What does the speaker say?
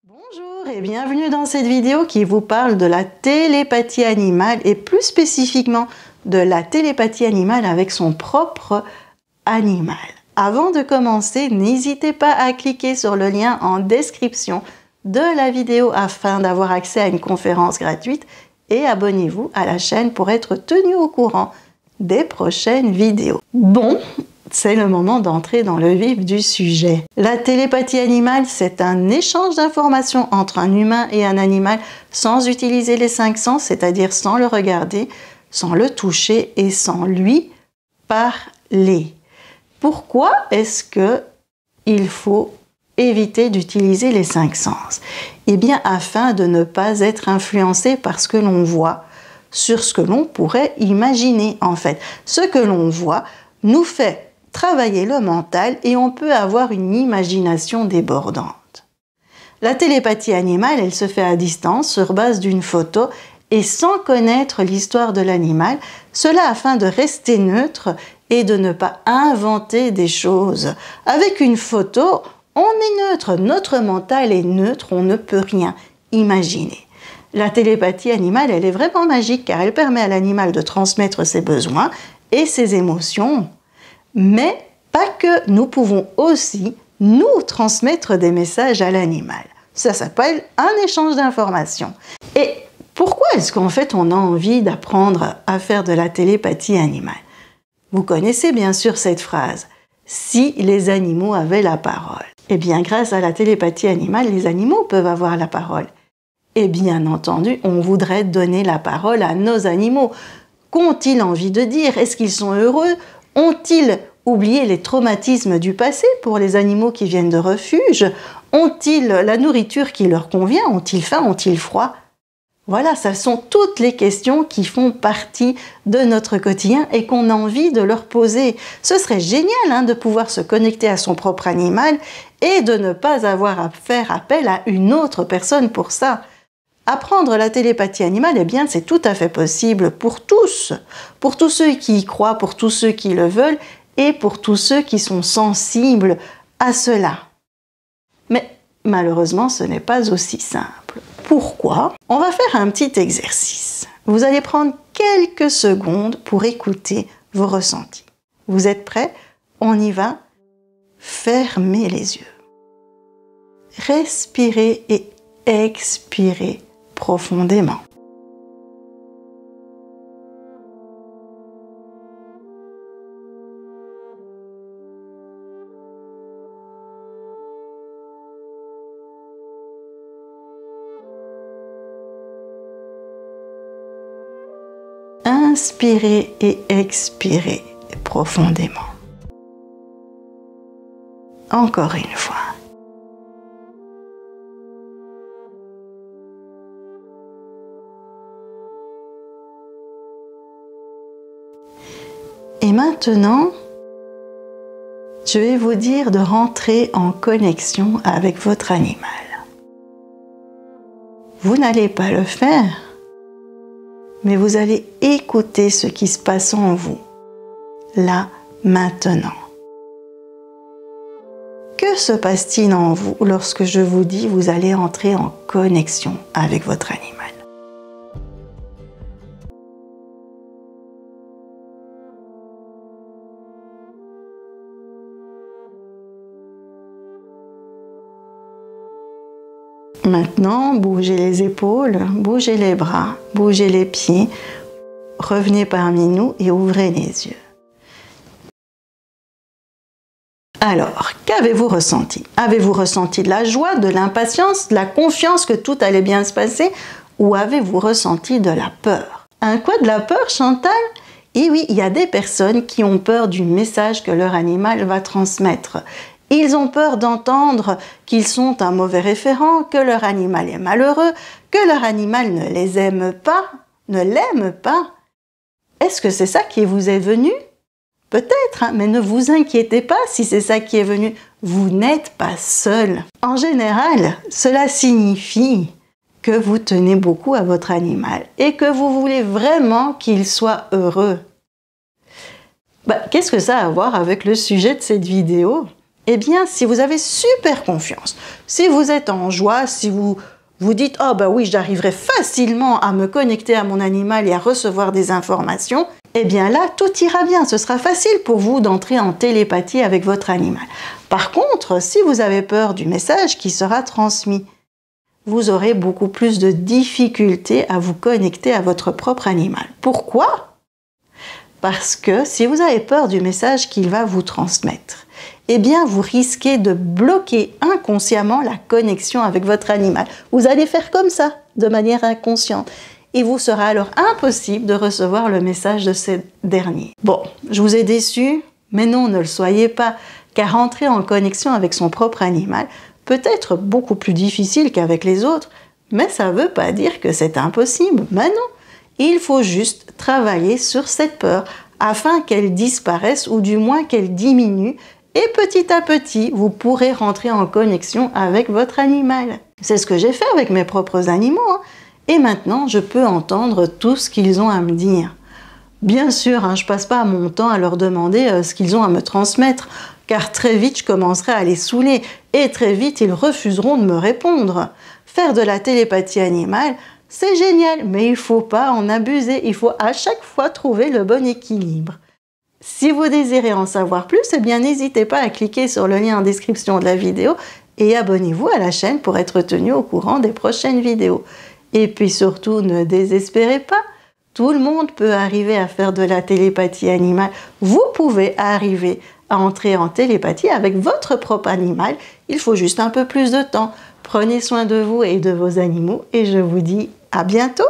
Bonjour et bienvenue dans cette vidéo qui vous parle de la télépathie animale et plus spécifiquement de la télépathie animale avec son propre animal. Avant de commencer, n'hésitez pas à cliquer sur le lien en description de la vidéo afin d'avoir accès à une conférence gratuite et abonnez-vous à la chaîne pour être tenu au courant des prochaines vidéos. Bon, c'est le moment d'entrer dans le vif du sujet. La télépathie animale, c'est un échange d'informations entre un humain et un animal sans utiliser les 5 sens, c'est-à-dire sans le regarder, sans le toucher et sans lui parler. Pourquoi est-ce qu'il faut éviter d'utiliser les 5 sens? Eh bien, afin de ne pas être influencé par ce que l'on voit, sur ce que l'on pourrait imaginer en fait. Ce que l'on voit nous fait travailler le mental et on peut avoir une imagination débordante. La télépathie animale, elle se fait à distance sur base d'une photo et sans connaître l'histoire de l'animal, cela afin de rester neutre et de ne pas inventer des choses. Avec une photo, on est neutre, notre mental est neutre, on ne peut rien imaginer. La télépathie animale, elle est vraiment magique car elle permet à l'animal de transmettre ses besoins et ses émotions. Mais pas que, nous pouvons aussi nous transmettre des messages à l'animal. Ça s'appelle un échange d'informations. Et pourquoi est-ce qu'en fait on a envie d'apprendre à faire de la télépathie animale? Vous connaissez bien sûr cette phrase, si les animaux avaient la parole. Eh bien grâce à la télépathie animale, les animaux peuvent avoir la parole. Et bien entendu, on voudrait donner la parole à nos animaux. Qu'ont-ils envie de dire? Est-ce qu'ils sont heureux? Ont-ils oublié les traumatismes du passé pour les animaux qui viennent de refuge? Ont-ils la nourriture qui leur convient? Ont-ils faim? Ont-ils froid? Voilà, ce sont toutes les questions qui font partie de notre quotidien et qu'on a envie de leur poser. Ce serait génial de pouvoir se connecter à son propre animal et de ne pas avoir à faire appel à une autre personne pour ça. Apprendre la télépathie animale, eh bien, c'est tout à fait possible pour tous ceux qui y croient, pour tous ceux qui le veulent et pour tous ceux qui sont sensibles à cela. Mais malheureusement, ce n'est pas aussi simple. Pourquoi? On va faire un petit exercice. Vous allez prendre quelques secondes pour écouter vos ressentis. Vous êtes prêts? On y va. Fermez les yeux. Respirez et expirez profondément. Inspirez et expirez profondément. Encore une fois. Et maintenant, je vais vous dire de rentrer en connexion avec votre animal. Vous n'allez pas le faire, mais vous allez écouter ce qui se passe en vous, là, maintenant. Que se passe-t-il en vous lorsque je vous dis vous allez entrer en connexion avec votre animal? Maintenant, bougez les épaules, bougez les bras, bougez les pieds, revenez parmi nous et ouvrez les yeux. Alors, qu'avez-vous ressenti? Avez-vous ressenti de la joie, de l'impatience, de la confiance que tout allait bien se passer? Ou avez-vous ressenti de la peur? Quoi, de la peur, Chantal? Et oui, il y a des personnes qui ont peur du message que leur animal va transmettre. Ils ont peur d'entendre qu'ils sont un mauvais référent, que leur animal est malheureux, que leur animal ne les aime pas, ne l'aime pas. Est-ce que c'est ça qui vous est venu? Peut-être, mais ne vous inquiétez pas si c'est ça qui est venu. Vous n'êtes pas seul. En général, cela signifie que vous tenez beaucoup à votre animal et que vous voulez vraiment qu'il soit heureux. Qu'est-ce que ça a à voir avec le sujet de cette vidéo? Eh bien, si vous avez super confiance, si vous êtes en joie, si vous vous dites « Oh bah oui, j'arriverai facilement à me connecter à mon animal et à recevoir des informations », eh bien là, tout ira bien. Ce sera facile pour vous d'entrer en télépathie avec votre animal. Par contre, si vous avez peur du message qui sera transmis, vous aurez beaucoup plus de difficultés à vous connecter à votre propre animal. Pourquoi ? Parce que si vous avez peur du message qu'il va vous transmettre, eh bien vous risquez de bloquer inconsciemment la connexion avec votre animal. Vous allez faire comme ça, de manière inconsciente. Et vous sera alors impossible de recevoir le message de ce dernier. Bon, je vous ai déçu, mais non, ne le soyez pas, car entrer en connexion avec son propre animal peut être beaucoup plus difficile qu'avec les autres, mais ça ne veut pas dire que c'est impossible. Mais non, il faut juste travailler sur cette peur afin qu'elle disparaisse ou du moins qu'elle diminue et petit à petit, vous pourrez rentrer en connexion avec votre animal. C'est ce que j'ai fait avec mes propres animaux, hein. Et maintenant, je peux entendre tout ce qu'ils ont à me dire. Bien sûr, je ne passe pas mon temps à leur demander ce qu'ils ont à me transmettre, car très vite, je commencerai à les saouler et très vite, ils refuseront de me répondre. Faire de la télépathie animale, c'est génial, mais il ne faut pas en abuser. Il faut à chaque fois trouver le bon équilibre. Si vous désirez en savoir plus, eh bien n'hésitez pas à cliquer sur le lien en description de la vidéo et abonnez-vous à la chaîne pour être tenu au courant des prochaines vidéos. Et puis surtout, ne désespérez pas, tout le monde peut arriver à faire de la télépathie animale. Vous pouvez arriver à entrer en télépathie avec votre propre animal, il faut juste un peu plus de temps. Prenez soin de vous et de vos animaux et je vous dis à bientôt.